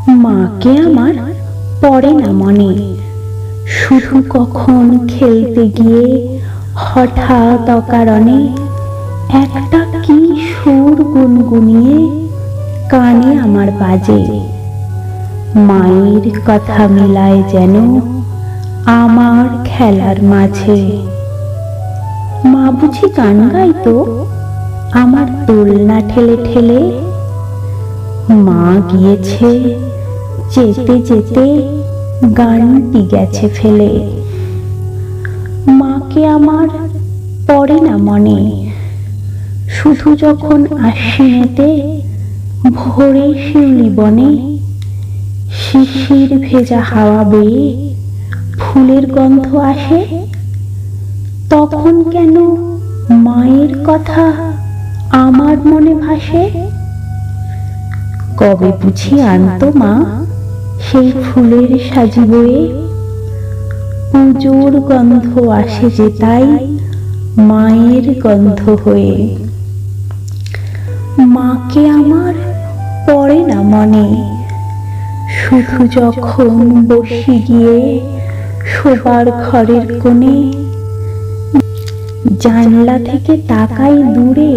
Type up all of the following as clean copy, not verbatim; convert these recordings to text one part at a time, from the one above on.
মাকে আমার পড়ে না মনে, শুধু কখন খেলতে গিয়ে হঠাৎ অকারণে একটা কি সুর গুনগুনিয়ে কানে আমার বাজে। মায়ের কথা মিলায় যেন আমার খেলার মাঝে। মা বুঝি গান গাইতো আমার দোলনা ঠেলে ঠেলে। মা গিয়েছে যেতে যেতে গানটি গেছে ফেলে। মাকে আমার পড়ে না মনে, শুধু যখন আশ্বিনেতে ভোরে শিউলি বনে শিশির ভেজা হাওয়া বেয়ে ফুলের গন্ধ আসে। তখন কেন মায়ের কথা আমার মনে ভাসে। কবে বুঝি আনতো মা সেই ফুলের সাজি বয়ে, পুজোর গন্ধ আসে যে তাই মায়ের গন্ধ হয়ে। মাকে আমার পড়ে না মনে, শুধু যখন বসে গিয়ে শোবার ঘরের কোণে জানলা থেকে তাকাই দূরে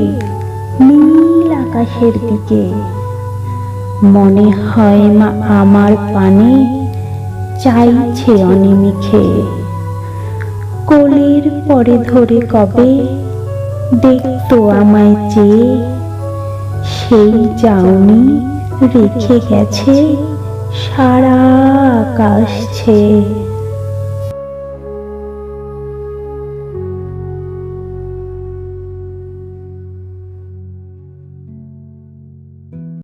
নীল আকাশের দিকে। মনে হয় মা আমার পানে চাইছে অনিমিষে। কোলের পরে ধরে কবে দেখতো আমায় চেয়ে, সেই চাউনি রেখে গেছে সারা আকাশ ছেয়ে।